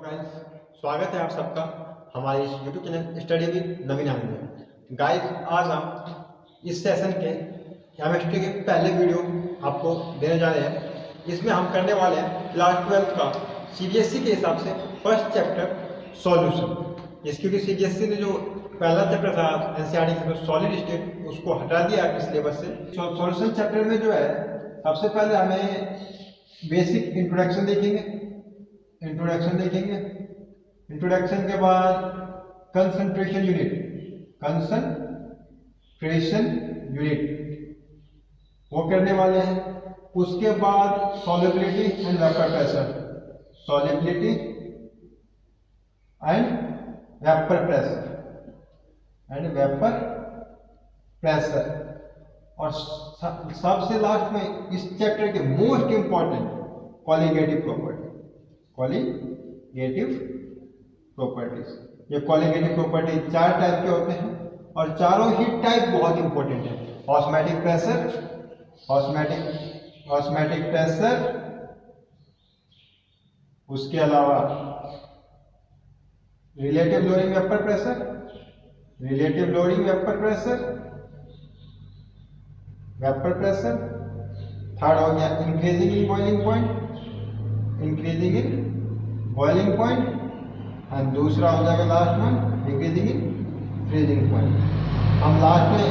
Friends, स्वागत है आप सबका हमारे इस यूट्यूब चैनल स्टडी विद नवीन में। गाइस, आज हम इस सेशन के केमिस्ट्री के पहले वीडियो आपको देने जा रहे हैं। इसमें हम करने वाले हैं क्लास 12 का सीबीएसई के हिसाब से फर्स्ट चैप्टर सॉल्यूशन। क्योंकि सीबीएसई ने जो पहला चैप्टर था एनसीईआरटी से सॉलिड स्टेट, उसको हटा दिया अपने सिलेबस से। सॉल्यूशन चैप्टर में जो है सबसे पहले हमें बेसिक इंट्रोडक्शन देखेंगे। इंट्रोडक्शन के बाद कंसंट्रेशन यूनिट वो करने वाले हैं। उसके बाद सॉल्युबिलिटी एंड वेपर प्रेशर और सबसे लास्ट में इस चैप्टर के मोस्ट इंपॉर्टेंट कॉलिगेटिव प्रॉपर्टीज। ये कॉलिगेटिव प्रॉपर्टीज 4 टाइप के होते हैं और चारों ही टाइप बहुत इंपॉर्टेंट है। ऑस्मैटिक प्रेशर, उसके अलावा relative loading vapour pressure, third हो गया increasing in boiling point and दूसरा हो जाएगा लास्ट में डिक्रीजिंग इन फ्रीजिंग पॉइंट। हम लास्ट में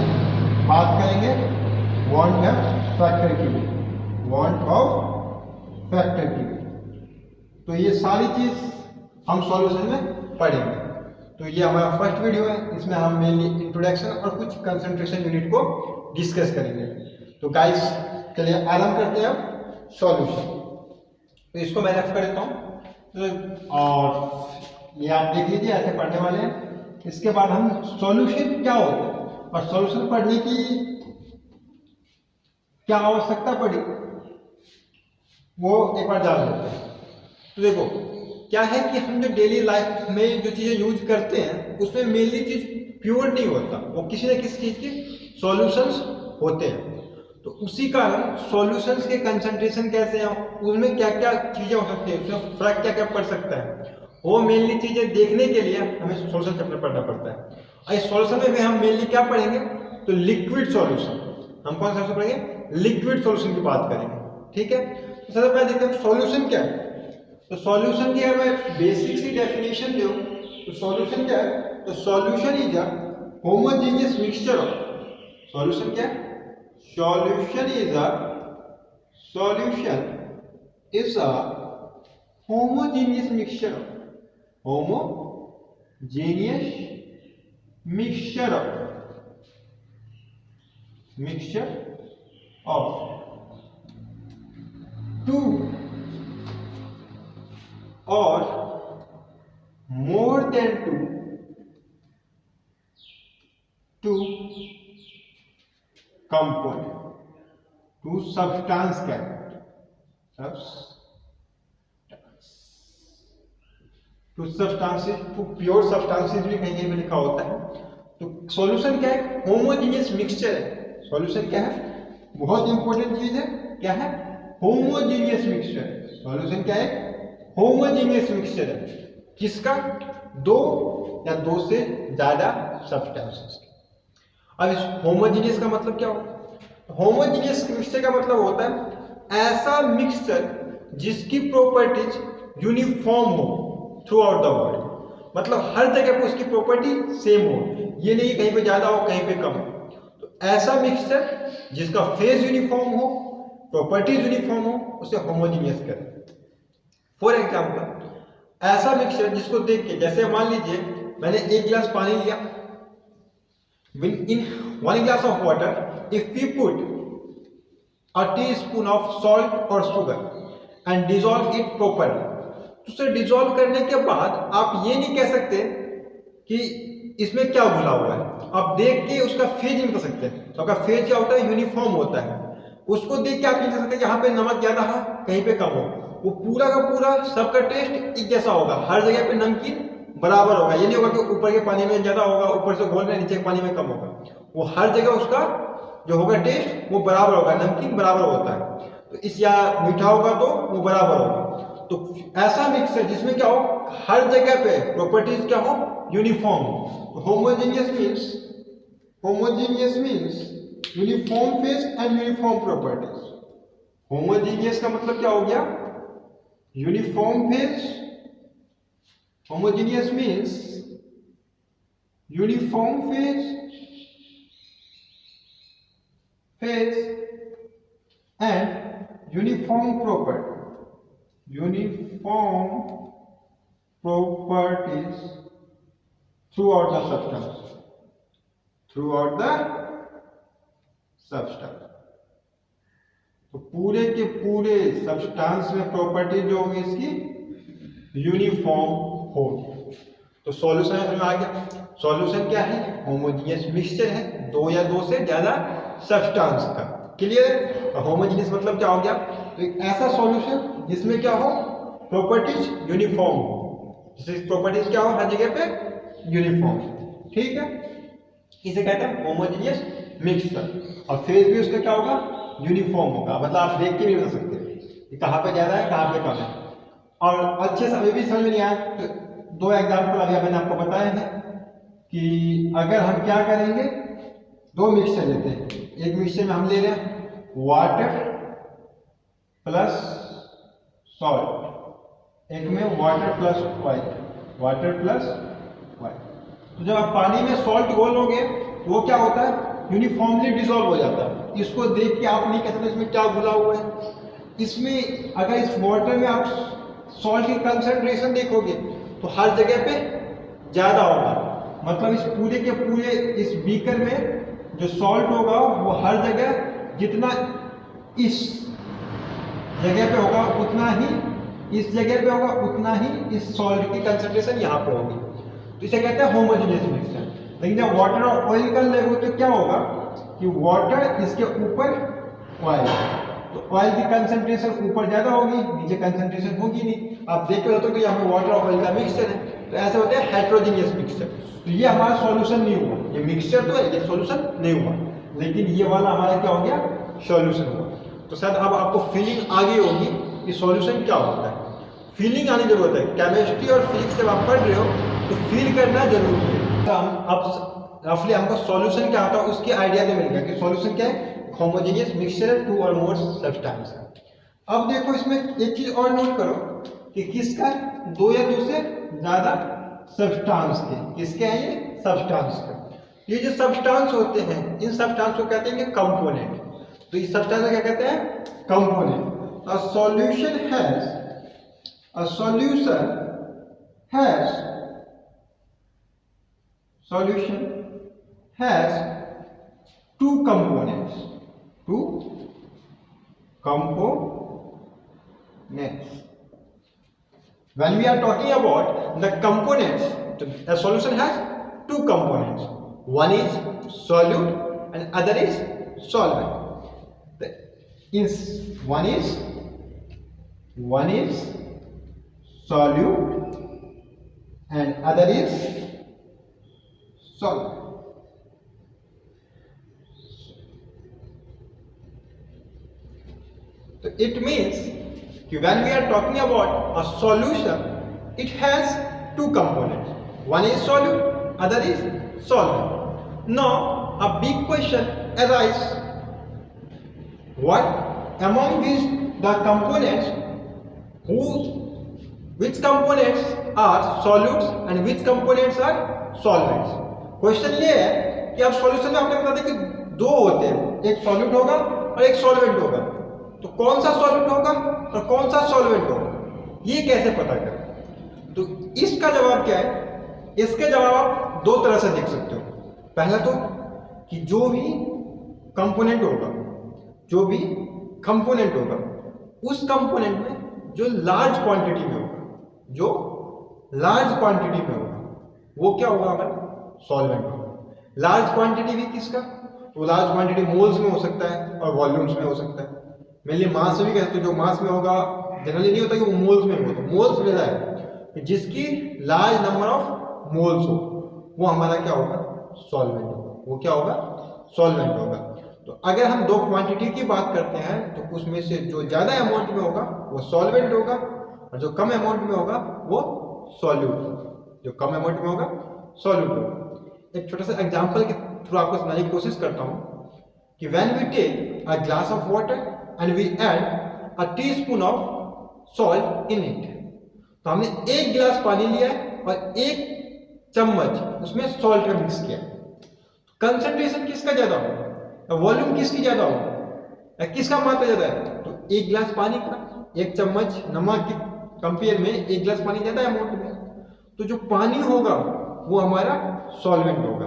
बात करेंगे वांट ऑफ फैक्टर की। तो ये सारी चीज हम सॉल्यूशन में पढ़ेंगे। तो ये हमारा फर्स्ट वीडियो है, इसमें हम मेनली इंट्रोडक्शन और कुछ कंसंट्रेशन यूनिट को डिस्कस करेंगे। तो गाइस, चलिए आरंभ करते हैं अब सॉल्यूशन। तो इसको मैं रेफ कर देता हूँ और ये आप देख लीजिए, ऐसे पढ़ने वाले हैं। इसके बाद हम सॉल्यूशन क्या होता है और सॉल्यूशन पढ़ने की क्या आवश्यकता पड़ी वो एक बार जान लेते हैं। तो देखो क्या है कि हम जो डेली लाइफ में जो चीजें यूज करते हैं उसमें मेनली चीज प्योर नहीं होता, वो किसी न किसी चीज के सॉल्यूशंस होते हैं। तो उसी कारण सॉल्यूशंस के कंसंट्रेशन कैसे हैं, उसमें क्या क्या चीजें हो सकती है, उसमें फर्क क्या क्या पड़ सकता है, वो मेनली चीजें देखने के लिए हमें सॉल्यूशन चैप्टर पढ़ना पड़ता है। और इस सॉल्यूशन में हम मेनली क्या पढ़ेंगे, तो लिक्विड सॉल्यूशन। हम कौन सा पढ़ेंगे, लिक्विड सॉल्यूशन की बात करेंगे। ठीक है, तो सबसे पहले देखते हैं सॉल्यूशन क्या है। तो सॉल्यूशन की अगर मैं बेसिक सी डेफिनेशन दूं तो सॉल्यूशन क्या है, तो solution is a homogeneous mixture of, solution क्या है, solution is a homogeneous mixture of two or more than two component, two substance क्या है, two substances, two pure substances भी कहीं पे लिखा होता है। तो सॉल्यूशन क्या है, होमोजेनियस मिक्सचर है। सॉल्यूशन क्या है, बहुत इंपॉर्टेंट चीज है, क्या है, होमोजेनियस मिक्सचर। सॉल्यूशन क्या है, होमोजेनियस मिक्सचर है। किसका, दो या दो से ज्यादा सब्सटेंसेस। अब इस होमोजेनियस का मतलब क्या होता है, होमोजेनियस मिक्सचर का मतलब होता है ऐसा मिक्सचर जिसकी प्रॉपर्टीज यूनिफॉर्म हो थ्रू आउट द वर्ल्ड। मतलब हर जगह पे उसकी प्रॉपर्टी सेम हो, ये नहीं कहीं पे ज्यादा हो कहीं पे कम हो। तो ऐसा मिक्सचर जिसका फेज यूनिफॉर्म हो, प्रॉपर्टीज यूनिफॉर्म हो, उसे होमोजेनियस कहते हैं। फॉर एग्जाम्पल ऐसा मिक्सचर जिसको देख के, जैसे मान लीजिए मैंने 1 गिलास पानी लिया, in 1 glass of water if we put a teaspoon of salt or sugar and dissolve it properly, तो उसे डिसॉल्व करने के बाद आप ये नहीं कह सकते कि इसमें क्या घुला हुआ है। आप देख के उसका फेज नहीं कर सकते। तो अगर फेज क्या होता है, यूनिफॉर्म होता है। उसको देख के आप नहीं कह सकते यहाँ पे नमक ज्यादा है कहीं पे कम हो। वो पूरा का पूरा सबका टेस्ट एक जैसा होगा, हर जगह पे नमकीन बराबर होगा। ये नहीं होगा कि ऊपर के पानी में ज्यादा होगा, ऊपर से घोल में नीचे के पानी में कम होगा। वो हर जगह उसका जो होगा टेस्ट वो बराबर होगा, नमकीन बराबर होता है। तो इस या मीठा होगा तो वो बराबर होगा। तो ऐसा मिक्सचर जिसमें क्या हो, हर जगह पे प्रॉपर्टीज क्या हो, uniform. Homogeneous means uniform face and uniform properties. Homogeneous का मतलब क्या हो गया, uniform face. Homogeneous means uniform face and uniform properties throughout the substance। तो पूरे के पूरे सब्सटेंस में प्रॉपर्टी जो होगी इसकी यूनिफॉर्म होगी। तो सॉल्यूशन समझ में आ गया। सॉल्यूशन क्या है, होमोजेनियस मिक्सचर है दो या दो से ज्यादा सब्सटेंस का। क्लियर है। होमोजेनियस मतलब क्या हो गया, तो एक ऐसा सॉल्यूशन जिसमें क्या हो, प्रॉपर्टीज यूनिफॉर्म हो। जैसे प्रॉपर्टीज क्या हो, हर जगह पे यूनिफॉर्म। ठीक है, इसे कहते हैं होमोजेनियस मिक्सचर। और फेज भी उसका क्या होगा, यूनिफॉर्म होगा। मतलब आप देख के भी बता सकते हैं कि कहाँ पे ज्यादा है कहाँ पे कम है। और अच्छे से अभी भी समझ में नहीं आया तो दो एग्जाम्पल अभी मैंने आपको बताए हैं कि अगर हम क्या करेंगे, दो मिक्सचर लेते हैं। एक मिक्सचर में हम ले रहे हैं वाटर प्लस सॉल्ट, एक में वाटर प्लस ऑयल। तो जब आप पानी में सॉल्ट घोलोगे तो वो क्या होता है, यूनिफॉर्मली डिसॉल्व हो जाता है। इसको देख के आप नहीं कह सकते इसमें क्या घुला हुआ है। इसमें अगर इस वाटर में आप सॉल्ट की कंसंट्रेशन देखोगे तो हर जगह पे ज्यादा होगा। मतलब इस पूरे के पूरे इस बीकर में जो सॉल्ट होगा वो हर जगह जितना इस जगह पे होगा उतना ही इस जगह पे होगा, उतना ही इस सॉल्ट की कंसंट्रेशन यहाँ पे होगी। तो इसे कहते हैं होमोजेनियस मिक्सचर। लेकिन जब वाटर और ऑयल कर लेंगे तो क्या होगा कि वाटर इसके ऊपर ऑयल, तो ऑयल की कंसंट्रेशन ऊपर ज्यादा होगी, नीचे कंसंट्रेशन होगी नहीं। आप देख के होते हो कि यहाँ पे वाटर और ऑयल का मिक्सचर है, तो ऐसे होते हैं हेटेरोजेनियस मिक्सचर। तो ये हमारा सॉल्यूशन नहीं हुआ, ये मिक्सचर तो है ये सॉल्यूशन नहीं हुआ, लेकिन ये वाला हमारा क्या हो गया, सॉल्यूशन हुआ। तो शायद अब आपको फीलिंग आ गई होगी कि सॉल्यूशन क्या होता है। फीलिंग आनी जरूरत है। केमिस्ट्री और फिजिक्स जब आप पढ़ रहे हो तो फील करना जरूरी है। तो हम अब रफली हमको सॉल्यूशन क्या होता है उसकी आइडिया तो मिल गया कि सॉल्यूशन क्या है, होमोजेनियस मिक्सचर टू और मोर सब्सटेंस। अब देखो इसमें एक चीज और नोट करो कि किसका, दो या दो से ज्यादा सब्सटेंस के, किसके हैं ये, सब्सटेंस के। ये जो सब्सटेंस होते हैं इन सब्सटेंस को कहते हैं कंपोनेंट। तो इस सब्सटेंस को क्या कहते हैं, component. A solution has two components. When we are talking about the components, a solution has two components. One is solute and other is solvent. One is solute and other is solvent. So it means that when we are talking about a solution, it has two components. One is solute, other is solvent. Now a big question arises: what among these the components, which components are solutes and which components are solvents? Question ये है कि अब solution में आपने बता दिया कि दो होते हैं, एक सॉल्यूट होगा और एक सॉल्वेंट होगा। तो कौन सा सॉल्यूट होगा और कौन सा सॉल्वेंट होगा, ये कैसे पता करें? तो इसका जवाब क्या है, इसके जवाब आप दो तरह से देख सकते हो। पहला तो कि जो भी कंपोनेंट होगा उस कंपोनेंट में जो लार्ज क्वांटिटी में होगा वो क्या होगा, हमारा सॉल्वेंट होगा। लार्ज क्वांटिटी भी किसका, तो लार्ज क्वांटिटी मोल्स में हो सकता है और वॉल्यूम्स में हो सकता है। मेनली मास में भी कहते हैं, जो मास में होगा जनरली नहीं होता कि वो मोल्स में होता। मोल्स में है जिसकी लार्ज नंबर ऑफ मोल्स हो वो हमारा क्या होगा, सॉल्वेंट होगा। वो क्या होगा, सॉल्वेंट होगा। तो अगर हम दो क्वांटिटी की बात करते हैं तो उसमें से जो ज्यादा अमाउंट में होगा वो सॉल्वेंट होगा और जो कम अमाउंट में होगा वो सॉल्यूट, जो कम अमाउंट में होगा सॉल्यूट होगा। एक छोटा सा एग्जांपल के थ्रू आपको समझाने की कोशिश करता हूँ कि when we take a glass of water and we add a teaspoon of salt in it, तो हमने एक गिलास पानी लिया है और एक चम्मच उसमें सॉल्ट का मिक्स किया। कंसंट्रेशन किसका ज्यादा होगा, वॉल्यूम किसकी ज्यादा होगा, किसका मात्रा ज्यादा है? तो एक गिलास पानी का एक चम्मच नमक के कंपेयर में एक गिलास पानी ज्यादा है अमाउंट में, तो जो पानी होगा वो हमारा सॉल्वेंट होगा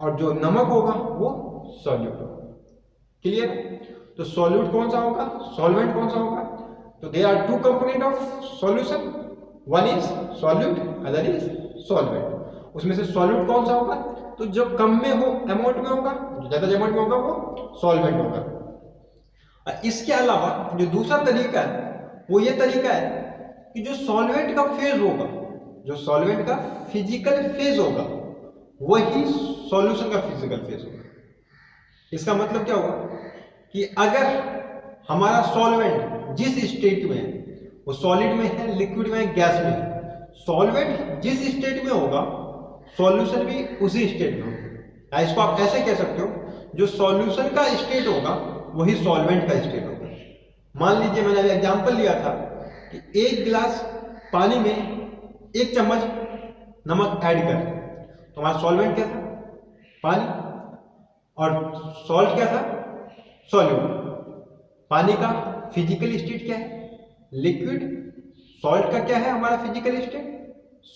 और जो नमक होगा वो सॉल्यूट होगा। क्लियर? तो सॉल्यूट कौन सा होगा, सॉल्वेंट कौन सा होगा? तो there are two component of solution, one is solute, other is solvent. उसमें से सॉल्यूट कौन सा होगा? तो जो कम में हो अमाउंट में होगा, जो ज्यादा अमाउंट में होगा वो सॉल्वेंट होगा। इसके अलावा जो दूसरा तरीका है वो ये तरीका है कि जो सॉल्वेंट का फेज होगा, जो सॉल्वेंट का फिजिकल फेज होगा वही सॉल्यूशन का फिजिकल फेज होगा। इसका मतलब क्या होगा कि अगर हमारा सॉल्वेंट जिस स्टेट में है, वो सॉलिड में है, लिक्विड में है, गैस में है, सॉल्वेंट जिस स्टेट में होगा सॉल्यूशन भी उसी स्टेट में होगा। इसको आप ऐसे कह सकते हो, जो सॉल्यूशन का स्टेट होगा वही सॉल्वेंट का स्टेट होगा। मान लीजिए मैंने अभी एग्जांपल लिया था कि एक गिलास पानी में एक चम्मच नमक ऐड कर, तो हमारा सॉल्वेंट क्या था? पानी। और सॉल्ट क्या था? सॉल्यूट। पानी का फिजिकल स्टेट क्या है? लिक्विड। सॉल्ट का क्या है हमारा फिजिकल स्टेट?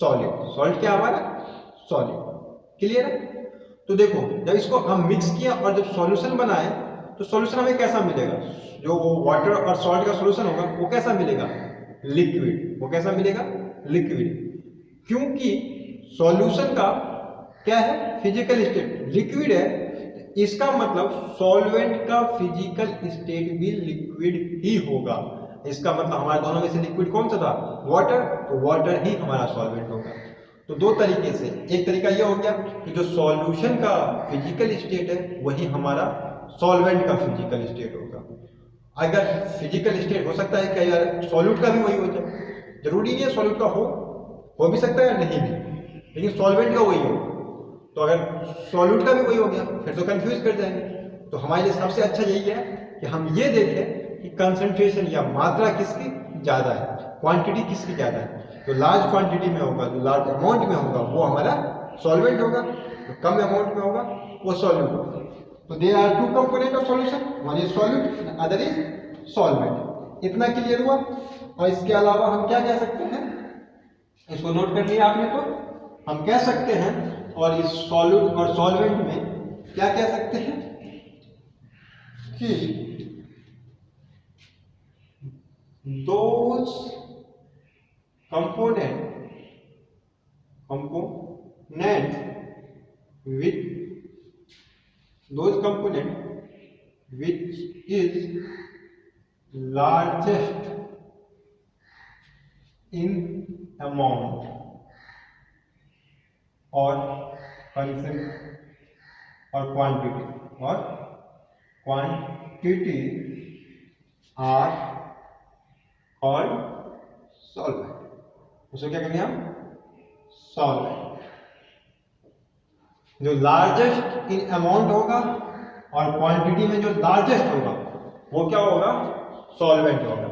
सॉलिड। सॉल्ट क्या हमारा? सॉलिड। क्लियर है? तो देखो जब इसको हम मिक्स किया और जब सॉल्यूशन बनाए तो सॉल्यूशन हमें कैसा मिलेगा? जो वाटर और सॉल्ट का सॉल्यूशन होगा वो कैसा मिलेगा? लिक्विड। वो कैसा मिलेगा? लिक्विड। क्योंकि सॉल्यूशन का क्या है? फिजिकल स्टेट लिक्विड है, इसका मतलब सॉल्वेंट का फिजिकल स्टेट भी लिक्विड ही होगा। इसका मतलब हमारे दोनों में से लिक्विड कौन सा था? वाटर। तो वाटर ही हमारा सॉल्वेंट होगा। तो दो तरीके से, एक तरीका यह हो गया कि जो सॉल्यूशन का फिजिकल स्टेट है वही हमारा सॉल्वेंट का फिजिकल स्टेट होगा। अगर फिजिकल स्टेट हो सकता है कि यार सॉल्यूट का भी वही हो जाए, जरूरी नहीं है सॉल्यूट का हो भी सकता है नहीं भी, लेकिन सॉल्वेंट का वही हो। तो अगर सॉल्यूट का भी वही हो गया फिर तो कंफ्यूज कर जाएंगे। तो हमारे लिए सबसे अच्छा यही है कि हम ये देखें कि कंसंट्रेशन या मात्रा किसकी ज्यादा है, क्वांटिटी किसकी ज्यादा है। जो लार्ज क्वांटिटी में होगा, जो लार्ज अमाउंट में होगा वो हमारा सॉल्वेंट होगा, जो कम अमाउंट में होगा वो सॉल्यूट होगा। तो there are two component of solution, one is solute, other is solvent. इतना क्लियर हुआ? और इसके अलावा हम क्या कह सकते हैं, इसको नोट कर लिया आपने? तो हम कह सकते हैं और इस सॉल्यूट और सॉल्वेंट में क्या कह सकते हैं कि those component which is largest in amount or quantity are called solvent। उसको क्या कहेंगे हम? सॉल्वेंट। जो लार्जेस्ट इन अमाउंट होगा और क्वांटिटी में जो लार्जेस्ट होगा वो क्या होगा? सॉल्वेंट होगा।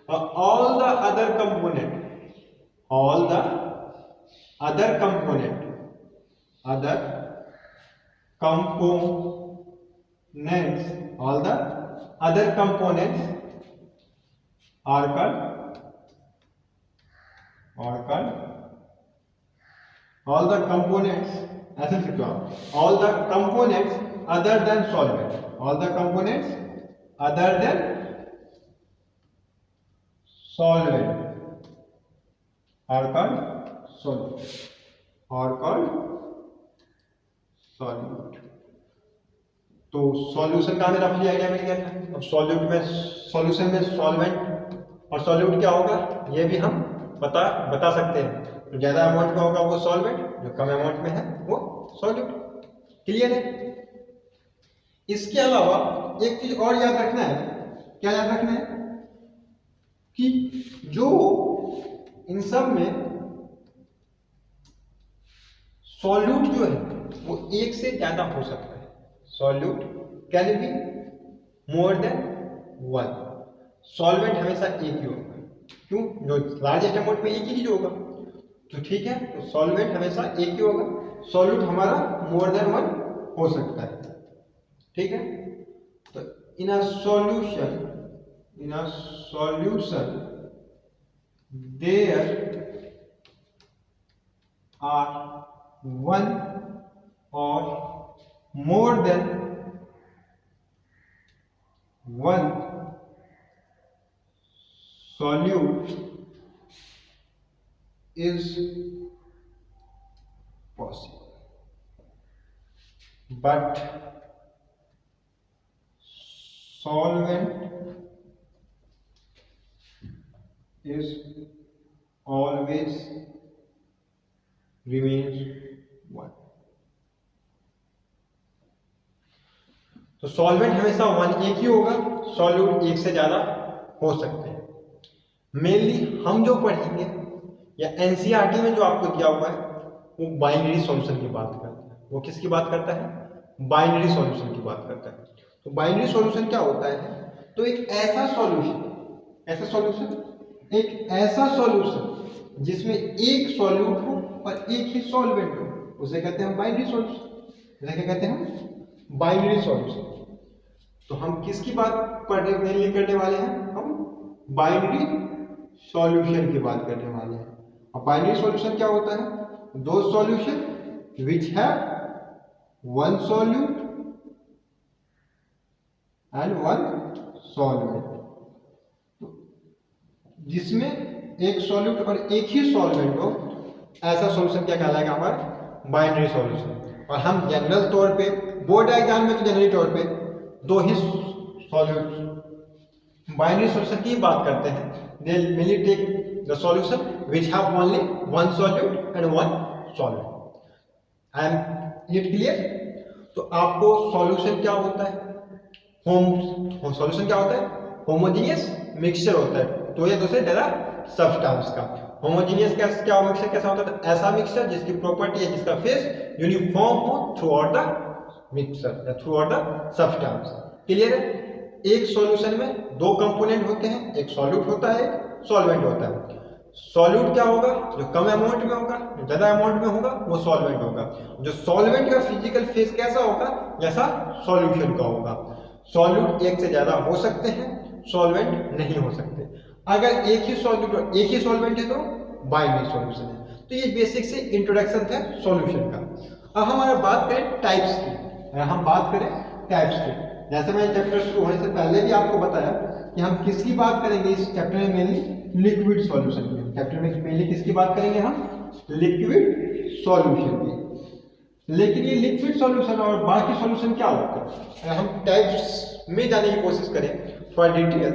और all the other component are called all the components ऐसे लिखो आप, all the components other than solvent, all the components other than solvent are called solute। तो सॉल्यूशन का हमें रफली आइडिया मिल गया था। अब सॉल्यूशन में सॉल्वेंट और सॉल्यूट क्या होगा ये भी हम बता सकते हैं। जो ज्यादा अमाउंट में होगा वो सॉल्वेंट, जो कम अमाउंट में है वो सॉल्यूट। क्लियर है? इसके अलावा एक चीज और याद रखना है। क्या याद रखना है? कि जो इन सब में सॉल्यूट जो है वो एक से ज्यादा हो सकता है, solute can be more than one. Solvent हमेशा एक ही होगा, क्यों? जो लार्जेस्ट अमाउंट में एक ही चीज होगा, तो ठीक है, तो सॉल्वेंट हमेशा एक ही होगा। सॉल्यूट हमारा मोर देन वन हो सकता है, ठीक है। तो in a solution there are one or more than one solute is possible, but solvent is always remains one। तो सॉल्वेंट हमेशा वन एक ही होगा, सॉल्यूट एक से ज्यादा हो सकते हैं। मेनली हम जो पढ़ेंगे या एनसीईआरटी में जो आपको दिया हुआ है वो बाइनरी सॉल्यूशन की बात करता है। वो किसकी बात करता है? बाइनरी सॉल्यूशन की बात करता है। तो बाइनरी सॉल्यूशन क्या होता है? तो एक ऐसा सॉल्यूशन जिसमें एक सॉल्यूट हो और एक ही सॉल्वेंट हो, उसे कहते हैं बाइनरी सॉल्यूशन। उसे क्या कहते हैं? Binary solution. तो हम किसकी बात मेनली करने वाले हैं? हम बाइनरी सॉल्यूशन की बात करने वाले हैं। और बाइनरी सॉल्यूशन क्या होता है? दो solution which have one solute and one solvent, जिसमें एक सॉल्यूट और एक ही सॉल्वेंट हो, ऐसा सॉल्यूशन क्या कहलाएगा? हमारा बाइनरी सॉल्यूशन। और हम जनरल तौर पे बोर्ड एग्जाम में तो जनरली तौर पे दो ही सॉल्यूट बाइनरी सॉल्यूशन की बात करते हैं। They mainly take the solution which have only one solute and one solvent. And it clear? तो आपको सॉल्यूशन क्या होता है? सॉल्यूशन क्या होता है? होमोजेनियस मिक्सचर होता है, तो ये दूसरे डेरा सब्सटेंस का। होमोजेनियस क्या मिक्सचर कैसा होता है? तो ऐसा मिक्सचर जिसकी प्रॉपर्टी है, जिसका फेस यूनिफॉर्म हो थ्रू आउट द मिक्सचर या through out the substance. Clear है? एक सॉल्यूशन में दो कंपोनेंट होते हैं, एक सॉल्यूट होता है, एक सॉल्वेंट होता है। सॉल्यूट क्या होगा? जो कम अमाउंट में होगा, जो ज्यादा अमाउंट में होगा वो सॉल्वेंट होगा। जो सॉल्वेंट का फिजिकल फेस कैसा होगा? जैसा सॉल्यूशन का होगा। सॉल्यूट एक से ज्यादा हो सकते हैं, सॉल्वेंट नहीं हो सकते। अगर एक ही सॉल्यूट और एक ही सॉल्वेंट है तो बाइनरी सॉल्यूशन है। तो ये बेसिक से इंट्रोडक्शन था सॉल्यूशन का। अब हमारा बात करें टाइप्स की, जैसे मैंने चैप्टर शुरू होने से पहले भी आपको बताया कि हम किसकी बात करेंगे इस चैप्टर में? मेनली लिक्विड सॉल्यूशन की। चैप्टर में मेनली किसकी बात करेंगे हम? लिक्विड सॉल्यूशन की। लेकिन ये लिक्विड सॉल्यूशन और बाकी सॉल्यूशन क्या होता है? अगर हम टाइप्स में जाने की कोशिश करें फॉर डिटेल,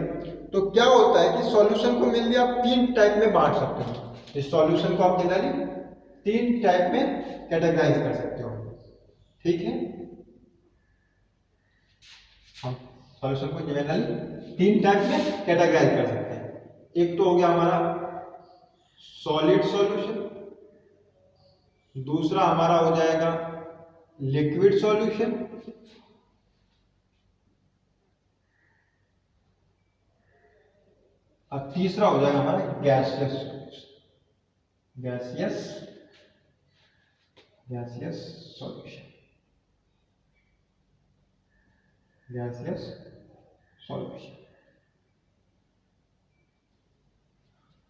तो क्या होता है कि सॉल्यूशन को मेनली आप तीन टाइप में बांट सकते हो। इस सॉल्यूशन को आप जनरली तीन टाइप में कैटेगराइज कर सकते हो, ठीक है। हम सॉल्यूशन को जनरली तीन टाइप में कैटेगराइज कर सकते हैं। एक तो हो गया हमारा सॉलिड सॉल्यूशन, दूसरा हमारा हो जाएगा लिक्विड सॉल्यूशन, और तीसरा हो जाएगा हमारा गैसियस सॉल्यूशन। गैसियस सॉल्यूशन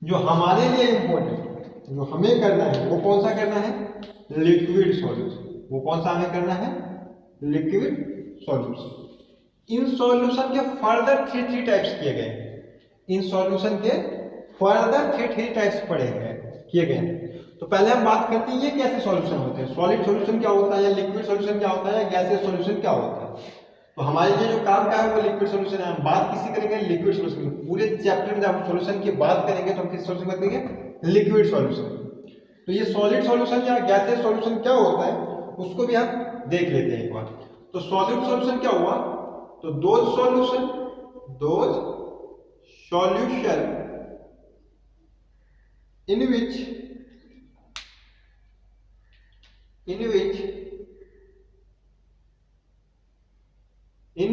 जो हमारे लिए इंपॉर्टेंट, जो हमें करना है वो कौन सा करना है? Liquid solution. वो कौन सा हमें करना है? Liquid solution. इन सॉल्यूशन के फर्दर थ्री टाइप्स किए गए। इन सॉल्यूशन के फर्दर थ्री टाइप्स किए गए। तो पहले हम बात करते हैं ये कैसे सॉल्यूशन होते हैं। सॉलिड सॉल्यूशन क्या होता है, या लिक्विड सॉल्यूशन क्या होता है, या गैसियस सॉल्यूशन क्या होता है। तो हमारे लिए जो काम का है वो लिक्विड सॉल्यूशन है। हम बात किसी करेंगे? लिक्विड सॉल्यूशन की। पूरे चैप्टर में जब हम सॉल्यूशन की बात करेंगे तो हम किस सॉल्यूशन बात करेंगे? Liquid solution. तो ये सॉलिड सॉल्यूशन या गैसियस सॉल्यूशन क्या होता है उसको भी हम देख लेते हैं एक बार। तो सॉलिड सॉल्यूशन क्या हुआ? तो those solution in which in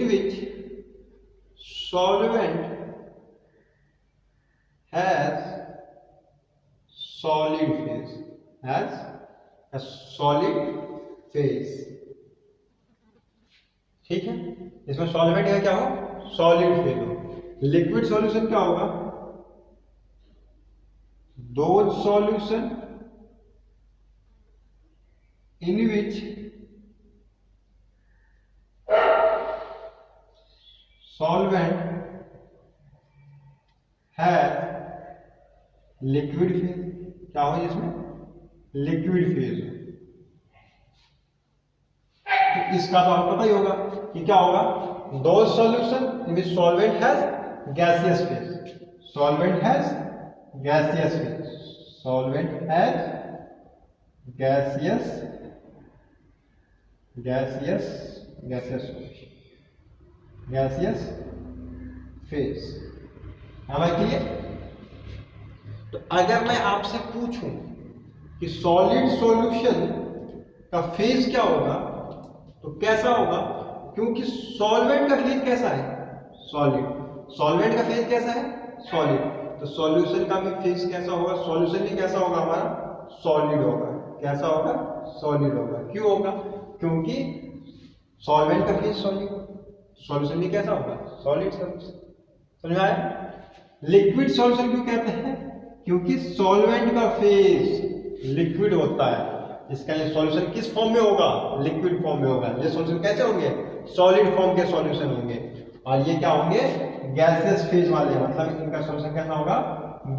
which solvent has solid phase, ठीक है। इसमें सॉल्वेंट का क्या हो, सॉलिड फेज हो। लिक्विड सॉल्यूशन क्या होगा, those solution in which solvent has liquid phase, क्या हो इसमें, लिक्विड फेज हो। तो इसका तो आपको पता ही होगा कि क्या होगा, those solution in which solvent has gaseous phase, solvent has gaseous phase, solvent has gaseous phase. हमें क्लियर। तो अगर मैं आपसे पूछूं कि सॉलिड सॉल्यूशन का फेज क्या होगा तो कैसा होगा, क्योंकि सॉल्वेंट का फेज कैसा है, सॉलिड, सॉल्वेंट का फेज कैसा है, सॉलिड, तो सॉल्यूशन का भी फेज कैसा होगा, सॉल्यूशन भी कैसा होगा हमारा, सॉलिड होगा। कैसा होगा, सॉलिड होगा। क्यों होगा, क्योंकि सॉल्वेंट का फेज सॉलिड, सॉल्यूशन भी कैसा होगा, सॉलिड सॉल्यूशन। समझ आया। लिक्विड सॉल्यूशन क्यों कहते हैं, क्योंकि सॉल्वेंट का फेज लिक्विड होता है, इसका ये सॉल्यूशन किस फॉर्म में होगा, लिक्विड फॉर्म में होगा। ये सॉल्यूशन कैसे होंगे, सॉलिड फॉर्म के सॉल्यूशन होंगे, और ये क्या होंगे, गैसियस फेज वाले, मतलब इनका सॉल्यूशन कैसा होगा,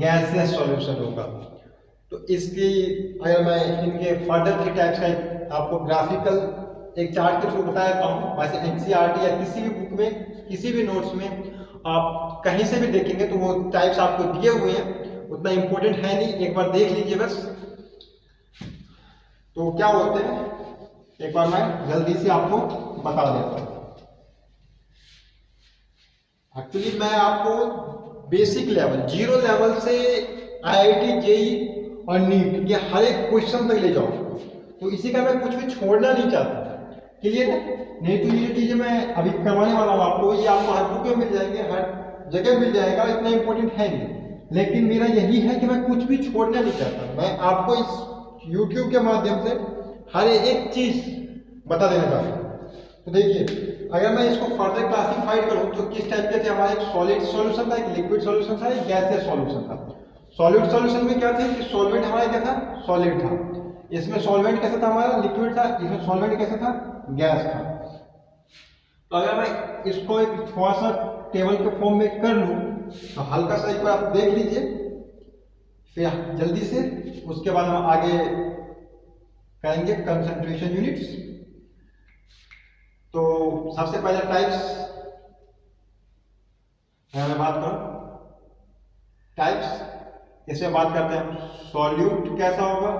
गैसियस सॉल्यूशन होगा। तो इसकी अगर मैं इनके फर्दर 3 टाइप्स का आपको ग्राफिकल एक चार्ट के थ्रू बता देता हूँ। वैसे एनसीईआरटी या किसी भी बुक में, किसी भी नोट्स में आप कहीं से भी देखेंगे तो वो टाइप्स आपको दिए हुए हैं, उतना इंपॉर्टेंट है नहीं, एक बार देख लीजिए बस। तो क्या होते हैं, एक बार मैं जल्दी से आपको बता देता हूँ। एक्चुअली मैं आपको बेसिक लेवल, 0 लेवल से IIT JEE और नीट के हर एक क्वेश्चन तक ले जाऊँ, तो इसी का मैं कुछ भी छोड़ना नहीं चाहता। क्लियर है। नहीं तो ये चीजें मैं अभी करवाने वाला हूँ आपको, ये आपको हर बुक में मिल जाएंगे, हर जगह मिल जाएगा, इतना इंपॉर्टेंट है नहीं। लेकिन मेरा यही है कि मैं कुछ भी छोड़ना नहीं चाहता, मैं आपको इस YouTube के माध्यम से हर एक चीज बता देना चाहता हूँ। तो देखिए, अगर मैं इसको फर्दर क्लासिफाइड करूँ तो किस टाइप के थे हमारे, एक सॉलिड सॉल्यूशन था, एक लिक्विड सॉल्यूशन था, एक गैसियस सॉल्यूशन था। सॉलिड सॉल्यूशन में क्या थे कि सॉल्वेंट हमारा क्या था, सॉलिड था। इसमें सॉल्वेंट कैसा था हमारा, लिक्विड था। इसमें सॉल्वेंट कैसा था, गैस था। तो अगर मैं इसको एक थोड़ा सा टेबल के फॉर्म में कर लूं तो हल्का सा एक बार आप देख लीजिए, फिर जल्दी से उसके बाद हम आगे करेंगे कंसंट्रेशन यूनिट्स। तो सबसे पहले टाइप्स अगर मैं बात करूं, टाइप्स इसमें बात करते हैं, सॉल्यूट कैसा होगा,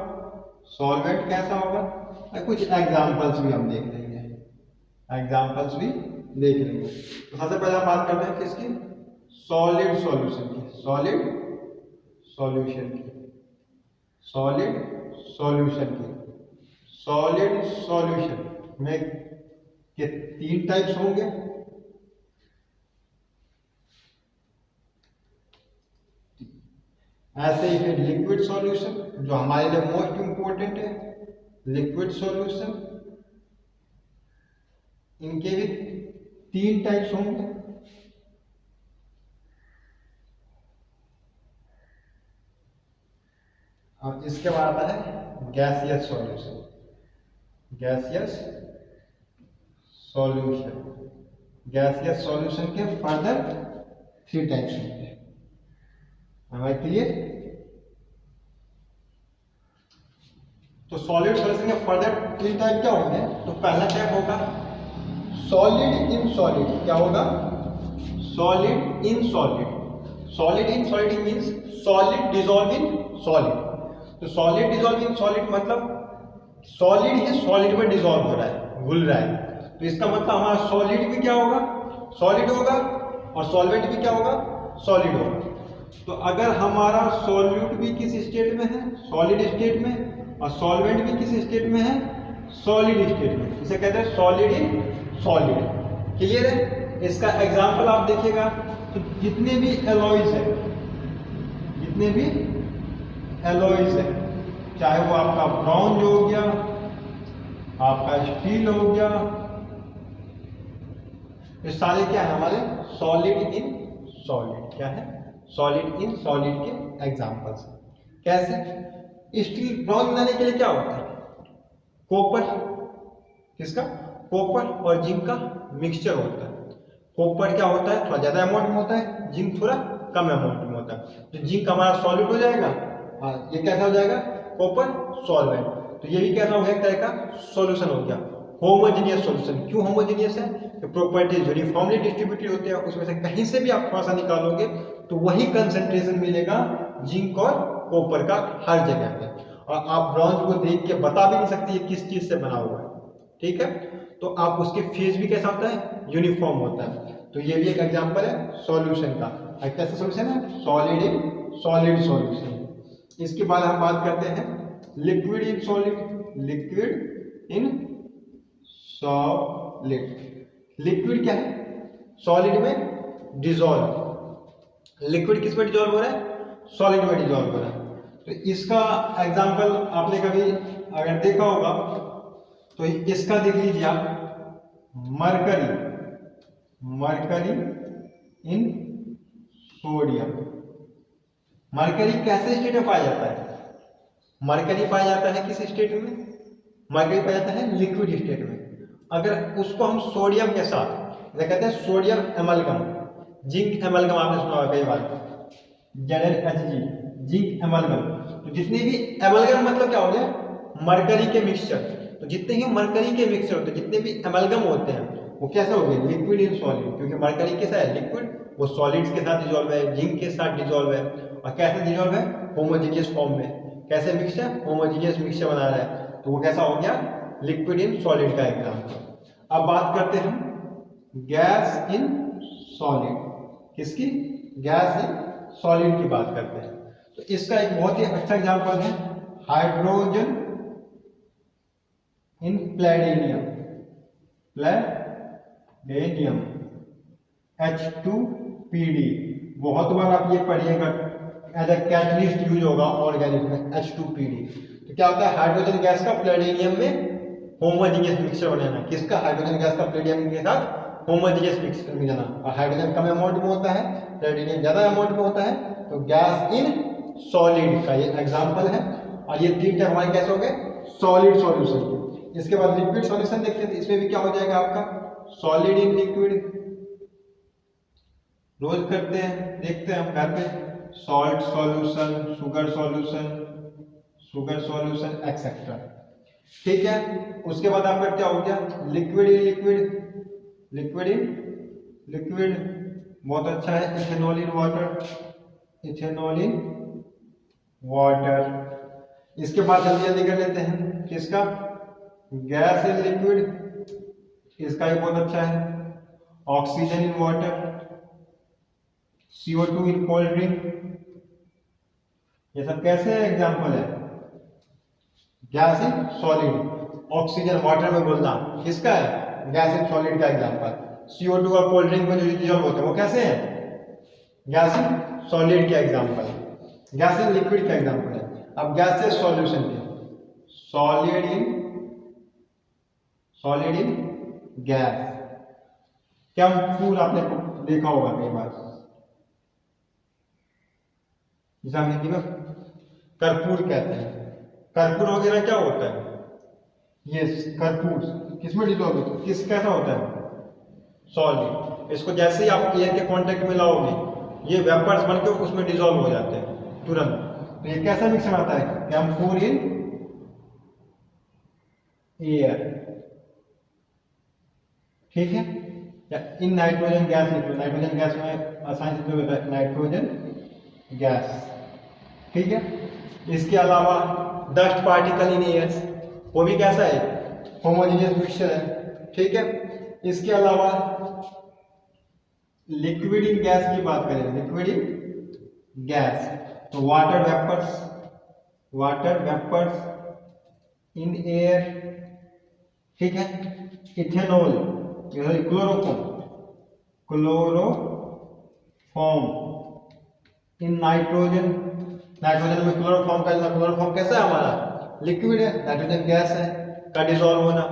सॉल्वेंट कैसा होगा, कुछ एग्जांपल्स भी हम देख लेंगे, एग्जांपल्स भी देख लेंगे। तो सबसे पहले हम बात करते हैं किसकी, सॉलिड सॉल्यूशन की, सॉलिड सॉल्यूशन की, सॉलिड सॉल्यूशन की। सॉलिड सॉल्यूशन में के 3 टाइप्स होंगे। ऐसे ही फिर लिक्विड सॉल्यूशन जो हमारे लिए मोस्ट इंपॉर्टेंट है, लिक्विड सॉल्यूशन, इनके भी 3 टाइप्स होंगे। और इसके बाद आता है gaseous solution, gaseous solution. Gaseous solution के फर्दर 3 टाइप्स होंगे। क्लियर। तो सॉलिड सॉल्यूशन के फर्दर 3 टाइप क्या होंगे, तो पहला टाइप होगा सॉलिड इन सॉलिड। क्या होगा, solid in solid. Solid in solid means solid dissolve in solid. तो सॉलिड डिसॉल्व इन सॉलिड मतलब सॉलिड ही सॉलिड में डिसॉल्व हो रहा है, घुल रहा है। तो इसका मतलब हमारा सॉलिड भी क्या होगा, सॉलिड होगा, और सॉल्वेंट भी क्या होगा, सॉलिड होगा। तो अगर हमारा सॉल्यूट भी किस स्टेट में है, सॉलिड स्टेट में, और सॉल्वेंट भी किस स्टेट में है, सॉलिड स्टेट में, इसे कहते हैं सॉलिड इन सॉलिड। क्लियर है? इसका एग्जांपल आप देखिएगा तो जितने भी एलॉयज है, जितने भी एलॉयज है, चाहे वो आपका ब्रॉन्ज हो गया, आपका स्टील हो गया, ये सारे क्या है हमारे सॉलिड इन सॉलिड। क्या है? सॉलिड इन सॉलिड के एग्जांपल्स। कैसे? स्टील ब्रॉन्ज बनाने के लिए क्या होता है? कॉपर, किसका? कॉपर और जिंक का मिक्सचर होता है। कॉपर क्या होता है? थोड़ा ज्यादा अमाउंट में होता है, जिंक थोड़ा कम अमाउंट में होता है। तो जिंक हमारा सॉलिड हो जाएगा, हाँ ये कैसा हो जाएगा? Copper solvent. तो ये भी कैसा हो गया? एक तरह का सॉल्यूशन हो गया, होमोजेनियस सॉल्यूशन। क्यों होमोजेनियस है? तो प्रॉपर्टीज यूनिफॉर्मली डिस्ट्रीब्यूटेड होते हैं, उसमें से कहीं से भी आप थोड़ा सा निकालोगे तो वही कंसंट्रेशन मिलेगा जिंक और कॉपर का हर जगह पे, और आप ब्रॉन्ज को देख के बता भी नहीं सकते ये किस चीज से बना हुआ है। ठीक है? तो आप उसके फेज भी कैसा होता है? यूनिफॉर्म होता है। तो ये भी एक एग्जांपल है सॉल्यूशन का। कैसा सॉल्यूशन है? Solid in solid solution. इसके बाद हम बात करते हैं liquid in solid. Liquid in solid. Liquid क्या है? सॉलिड में डिजॉल्व। लिक्विड किस में डिजॉल्व हो रहा है? सॉलिड में डिजॉल्व हो रहा है। तो इसका एग्जांपल आपने कभी अगर देखा होगा तो इसका देख लीजिए आप, मरकरी। मरकरी इन सोडियम। मरकरी कैसे स्टेट में पाया जाता है? मरकरी पाया जाता है किस स्टेट में? मरकरी पाया जाता है लिक्विड स्टेट में। अगर उसको हम सोडियम के साथ, कहते हैं सोडियम एमलगम, जिंक एमलगम, आपने सुना होगा कई बार, ZnHG, जिंक एमलगम। तो जितने भी एमलगम मतलब क्या हो गया? मरकरी के मिक्सचर। तो जितने ही मरकरी के मिक्सचर होते हैं, जितने भी एमलगम होते हैं, वो कैसे हो गए? Liquid in solid. क्योंकि मरकरी कैसा है? लिक्विड, वो सॉलिड्स के साथ डिजॉल्व है, जिंक के साथ डिजॉल्व है, और कैसे डिजॉल्व है? होमोजेनियस फॉर्म में। कैसे मिक्सचर? होमोजेनियस मिक्सचर बना रहा है, तो वो कैसा हो गया? लिक्विड इन सॉलिड का एग्जांपल। अब बात करते हैं गैस इन सॉलिड। किसकी? गैस इन सॉलिड की बात करते हैं। तो इसका एक बहुत ही अच्छा एग्जांपल है hydrogen in platinum. Platinum H2PD। बहुत बार आप ये पढ़िएगा, एज ए कैटलिस्ट यूज होगा ऑर्गेनिक में, H2PD। तो क्या होता है? हाइड्रोजन गैस का प्लैटिनियम में होमोजेनियस मिक्सचर बनाना। किसका? हाइड्रोजन गैस का प्लैटिनियम के साथ होमोजेनियस मिक्सचर बनाना। और हाइड्रोजन कम अमाउंट में होता है, प्लैटिनियम ज्यादा अमाउंट में होता है, तो गैस इन सॉलिड का ये एग्जांपल है। और ये तीन टाइप हमारे कैसे हो गए? सॉलिड सॉल्यूशन के। इसके बाद लिक्विड सॉल्यूशन देखते हैं, इसमें भी क्या हो जाएगा आपका? Solid in liquid. रोज करते हैं, देखते हैं हम घर पे, salt solution, sugar solution, sugar solution etcetera. ठीक है? उसके बाद आपका क्या हो गया? Liquid in liquid. Liquid in liquid बहुत अच्छा है, ethanol in water. Ethanol in water. इसके बाद जल्दी जल्दी कर लेते हैं, किसका? Gas in liquid. इसका भी बहुत अच्छा है, oxygen in water, CO2 in cold drink. ये सब कैसे एग्जांपल है? Gas in solid. Oxygen water में बोलना किसका है? गैस इन सॉलिड का एग्जांपल। CO2 और कोल्ड ड्रिंक में जो डिजॉल्व होते हैं वो कैसे हैं? गैस इन सॉलिड के एग्जांपल। गैस इन लिक्विड का एग्जांपल है। अब गैस से सॉल्यूशन के, सॉलिड इन गैस। क्या फूल आपने देखा होगा कई बार, जिसे हम हिंदी में कर्पूर कहते हैं। कर्पूर वगैरह क्या होता है? ये कर्पूर किसमें डिजॉल्व होता है? किस कैसा होता है? सॉलिड। इसको जैसे ही आप एयर के कांटेक्ट में लाओगे, ये वेपर्स बनकर उसमें डिजॉल्व हो जाते हैं तुरंत। तो ये कैसा मिक्सचर आता है? Camphor in air. ठीक है? या in nitrogen gas liquid. Nitrogen gas में आसानी से होता है नाइट्रोजन गैस। ठीक है? इसके अलावा डस्ट पार्टिकल इन एयर, वो भी कैसा है? होमोजेनियस मिक्सचर है। ठीक है? इसके अलावा लिक्विड इन गैस की बात करें, लिक्विड इन गैस, तो वाटर वेपर्स इन एयर, ठीक है। Ethanol, chloroform, chloroform in nitrogen, nitrogen में क्लोरोफॉर्म का, क्लोरोफॉर्म कैसा है हमारा, लिक्विड है, नाइट्रोजन गैस है, का डिसॉल्व होना,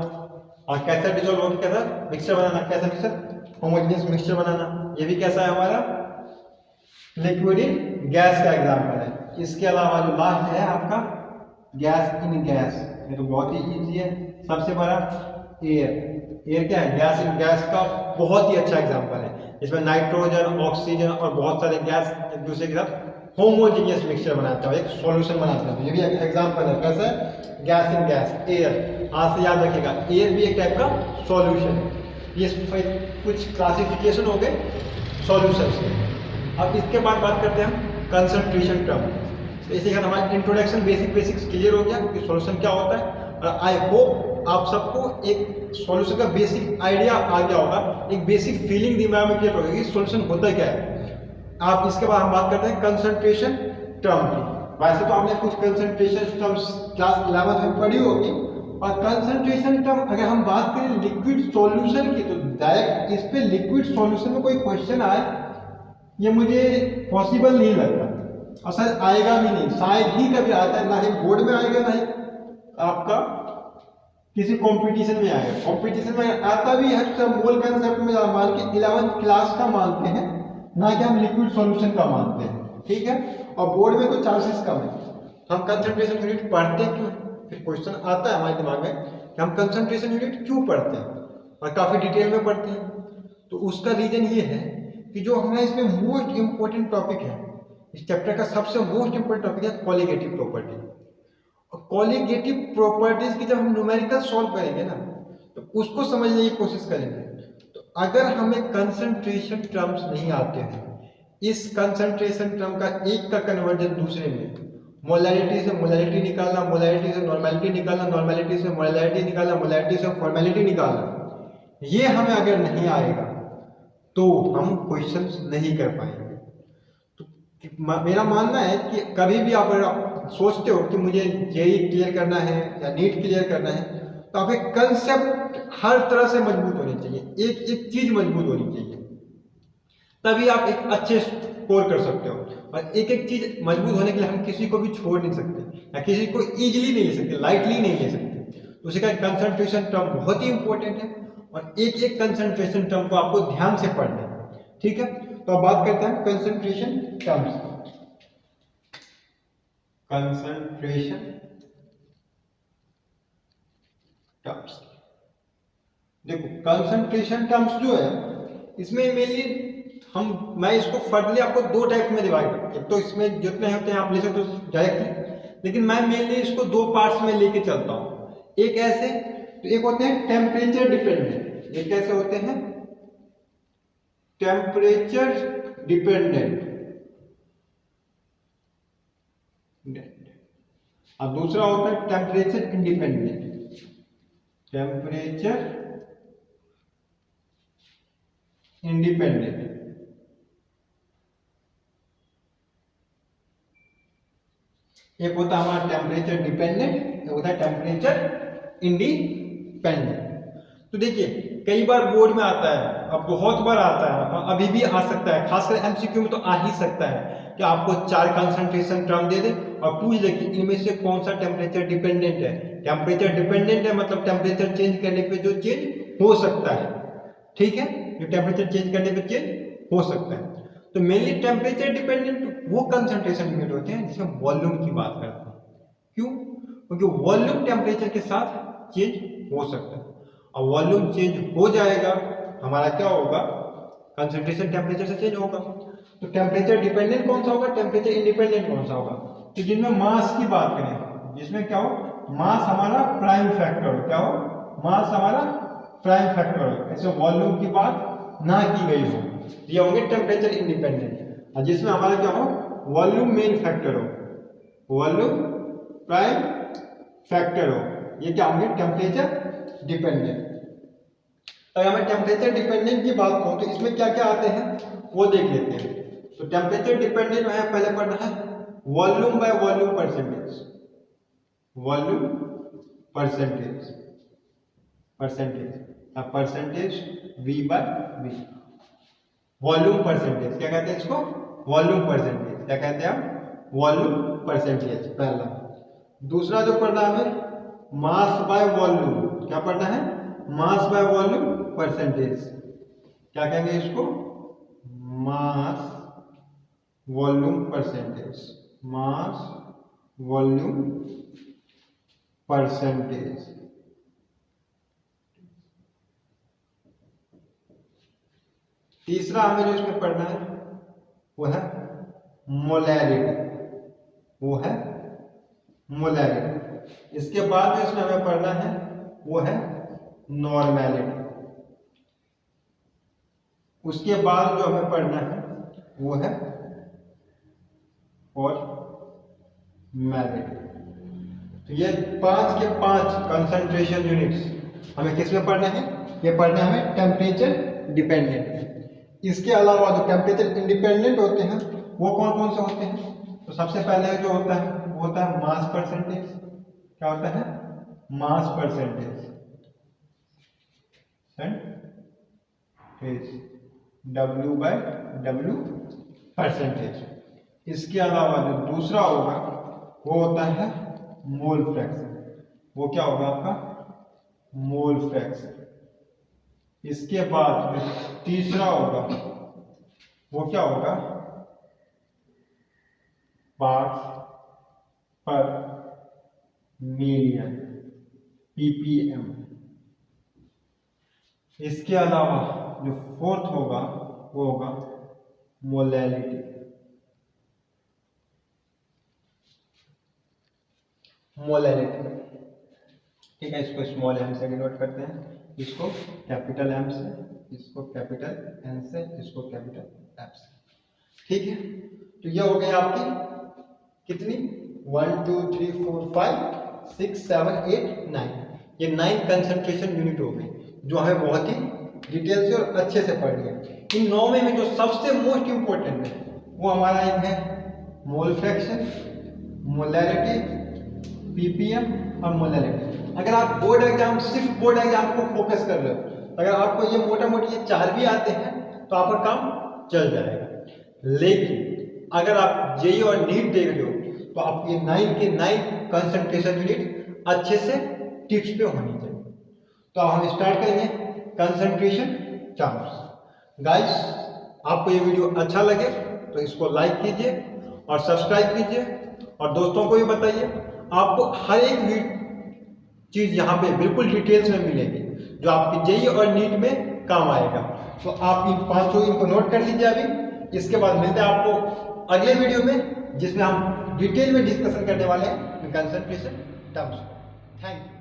और कैसा डिसॉल्व होकर कैसा मिक्सचर बनाना, कैसा मिक्सचर, होमोजेनियस मिक्सचर बनाना, ये भी कैसा है हमारा लिक्विड इन गैस का एग्जाम्पल है। इसके अलावा जो लास्ट है आपका गैस इन गैस, ये तो बहुत ही इजी है। सबसे बड़ा एयर, एयर क्या है, गैस इन गैस का बहुत ही अच्छा एग्जाम्पल है। इसमें नाइट्रोजन, ऑक्सीजन और बहुत सारे गैस एक दूसरे के साथ होमोजेनियस मिक्सचर बनाते हैं, एक सॉल्यूशन बनाते हैं। ये भी एक एग्जाम्पल है, कैसा है, गैस इन गैस, एयर। आज से याद रखिएगा, एयर भी एक टाइप का सॉल्यूशन है। ये कुछ क्लासिफिकेशन हो गए सॉल्यूशन से। अब इसके बाद बात करते हैं हम कंसंट्रेशन टर्म। तो इसी के साथ हमारा इंट्रोडक्शन बेसिक्स क्लियर हो गया कि सॉल्यूशन क्या होता है, और आई होप आप सबको एक सॉल्यूशन का बेसिक आइडिया आ गया होगा, एक बेसिक फीलिंग दिमाग में क्लियर होगी कि सॉल्यूशन होता क्या है। आप इसके बाद हम बात करते हैं कंसंट्रेशन टर्म की। वैसे तो आपने कुछ कंसंट्रेशन टर्म्स क्लास 11 में पढ़ी होगी, और कंसंट्रेशन टर्म अगर हम बात करें लिक्विड सॉल्यूशन की, तो डायरेक्ट इस पे लिक्विड सॉल्यूशन में कोई क्वेश्चन आए ये मुझे पॉसिबल नहीं लगता, और शायद आएगा भी नहीं, शायद ही कभी आता है, ना ही बोर्ड में आएगा, ना ही आपका किसी कंपटीशन में आएगा। कंपटीशन में आता भी है तो मोल कंसेप्ट में मान के 11th क्लास का मानते हैं, ना कि हम लिक्विड सॉल्यूशन का मानते हैं, ठीक है। और बोर्ड में तो चांसेस कम है। हम कंसंट्रेशन यूनिट पढ़ते क्यों, फिर क्वेश्चन आता है हमारे दिमाग में कि हम कंसंट्रेशन यूनिट क्यों पढ़ते हैं, और काफी डिटेल में पढ़ते हैं। तो उसका रीजन ये है कि जो हमारा इसमें मोस्ट इंपॉर्टेंट टॉपिक है, इस चैप्टर का सबसे मोस्ट इंपॉर्टेंट टॉपिक है कॉलिगेटिव प्रॉपर्टी। और कॉलिगेटिव प्रॉपर्टीज की जब हम न्यूमेरिकल सॉल्व करेंगे ना, तो उसको समझने की कोशिश करेंगे। तो अगर हमें कंसंट्रेशन टर्म्स नहीं आते हैं, इस कंसंट्रेशन टर्म का एक का कन्वर्जन दूसरे में, मोलैरिटी से मोलैरिटी निकालना, मोलैरिटी से नॉर्मेलिटी निकालना, नॉर्मेलिटी से मोलैरिटी निकालना, मोलैरिटी से फॉर्मेलिटी निकालना, ये हमें अगर नहीं आएगा तो हम क्वेश्चंस नहीं कर पाएंगे। तो मेरा मानना है कि कभी भी आप सोचते हो कि मुझे जेईई क्लियर करना है या नीट क्लियर करना है, तो आपके कंसेप्ट हर तरह से मजबूत होने चाहिए, एक एक चीज मजबूत होनी चाहिए, तभी आप एक अच्छे स्कोर कर सकते हो। और एक एक चीज मजबूत होने के लिए हम किसी को भी छोड़ नहीं सकते, या किसी को इजीली नहीं ले सकते, लाइटली नहीं ले सकते। तो उसी का कंसंट्रेशन टर्म बहुत ही इंपॉर्टेंट है, और एक एक कंसंट्रेशन टर्म को आपको ध्यान से पढ़ना है, ठीक है। तो अब बात करते हैं कंसंट्रेशन टर्म्स। कंसंट्रेशन टर्म्स, देखो कंसंट्रेशन टर्म्स जो है, इसमें मेनली मैं इसको फर्दरली आपको दो टाइप में डिवाइड करता हूं। एक तो इसमें जितने होते हैं आप ले सकते हो डायरेक्टली, लेकिन मैं मेनली इसको दो पार्ट्स में लेके चलता हूं। एक ऐसे, तो एक होते हैं टेम्परेचर डिपेंडेंट, एक कैसे होते हैं, टेम्परेचर डिपेंडेंट, और दूसरा होता है टेम्परेचर इंडिपेंडेंट, टेम्परेचर इंडिपेंडेंट। एक होता है हमारा टेम्परेचर डिपेंडेंट, एक होता है टेम्परेचर इंडिपेंडेंट। तो देखिए कई बार बोर्ड में आता है, अब बहुत बार आता है, अभी भी आ सकता है, खासकर एमसीक्यू में तो आ ही सकता है कि आपको 4 कंसंट्रेशन टर्म दे दे और पूछ दे कि इनमें से कौन सा टेम्परेचर डिपेंडेंट है। टेम्परेचर डिपेंडेंट है मतलब टेम्परेचर चेंज करने पे जो चेंज हो सकता है, ठीक है, जो टेम्परेचर चेंज करने पे चेंज हो सकता है। तो मेनली टेम्परेचर डिपेंडेंट वो कंसंट्रेशन यूनिट होते हैं जिसमें वॉल्यूम की बात करते हैं। क्यों? क्योंकि वॉल्यूम टेम्परेचर के साथ चेंज हो सकता है, और वॉल्यूम चेंज हो जाएगा हमारा क्या होगा, कंसंट्रेशन टेम्परेचर से चेंज होगा। तो टेम्परेचर डिपेंडेंट कौन सा होगा, टेम्परेचर इंडिपेंडेंट कौन सा होगा। तो जिनमें मास की बात करें, जिसमें क्या हो, मास हमारा प्राइम फैक्टर हो, क्या हो, मास हमारा प्राइम फैक्टर हो, ऐसे वॉल्यूम की बात ना की गई हो, ये होंगे टेम्परेचर इंडिपेंडेंट। और जिसमें हमारा क्या हो, वॉल्यूम मेन फैक्टर हो, वॉल्यूम प्राइम फैक्टर हो, ये क्या होंगे, टेम्परेचर डिपेंडेंट। अगर हमें टेम्परेचर डिपेंडेंट की बात करूं तो इसमें क्या क्या आते हैं वो देख लेते हैं। तो टेम्परेचर डिपेंडेंट में पहले पढ़ना है volume by volume percentage, volume percentage. Percentage, percentage V by V। Volume percentage क्या कहते हैं इसको? Volume percentage. क्या कहते हैं हम? वॉल्यूम परसेंटेज, पहला। दूसरा जो पढ़ना है मास बाय वॉल्यूम। क्या पढ़ना है? Mass by volume percentage. क्या कहेंगे इसको? Mass volume percentage, mass volume percentage. तीसरा हमें जो इसमें पढ़ना है वो है मोलैरिटी, वो है मोलैरिटी। इसके बाद जो इसमें हमें पढ़ना है वो है नॉर्मैलिटी। उसके बाद जो हमें पढ़ना है वो है और मैलिटी। तो ये 5 के 5 कंसंट्रेशन यूनिट्स हमें किस में पढ़ना है? ये पढ़ना है टेम्परेचर डिपेंडेंट। इसके अलावा जो टेम्परेचर इंडिपेंडेंट होते हैं वो कौन कौन से होते हैं? तो सबसे पहले जो होता है वो होता है मास परसेंटेज। क्या होता है? Mass percentage, W by W percentage. इसके अलावा जो दूसरा होगा वो होता है मोल फ्रैक्शन। वो क्या होगा आपका? Mole fraction. इसके बाद जो तीसरा होगा वो क्या होगा? पार्ट्स पर मिलियन, ppm। इसके अलावा जो फोर्थ होगा वो होगा मोलैलिटी। मोलैलिटी, ठीक है। इसको स्मॉल m से डिनोट करते हैं, इसको कैपिटल M से, इसको कैपिटल N से, इसको कैपिटल F से। ठीक है। तो ये हो गई आपकी कितनी? 1 2 3 4 5 6 7 8 9। ये 9 कंसंट्रेशन यूनिट हो गई जो हमें बहुत ही डिटेल से और अच्छे से पढ़नी है। इन 9 में जो सबसे मोस्ट इंपॉर्टेंट है वो हमारा एक है मोल फ्रैक्शन, मोलैरिटी, ppm और मोलैलिटी। अगर आप बोर्ड एग्जाम, सिर्फ बोर्ड एग्जाम को फोकस कर रहे हो, अगर आपको ये मोटा मोटी ये 4 भी आते हैं तो आपका काम चल जाएगा। लेकिन अगर आप जेईई और नीट देख रहे हो तो आपके 9 के 9 कंसंट्रेशन यूनिट अच्छे से टिप्स पे होनी चाहिए। तो अब हम स्टार्ट करेंगे कंसंट्रेशन टर्म्स। गाइस, आपको ये वीडियो अच्छा लगे तो इसको लाइक कीजिए और सब्सक्राइब कीजिए और दोस्तों को भी बताइए। आपको हर एक चीज यहाँ पे बिल्कुल डिटेल्स में मिलेगी जो आपकी जेईई और नीट में काम आएगा। तो आप इन 5 इनको नोट कर लीजिए अभी। इसके बाद मिलते हैं आपको अगले वीडियो में जिसमें हम डिटेल में डिस्कशन करने वाले हैं कंसंट्रेशन टर्म्स। Thank you.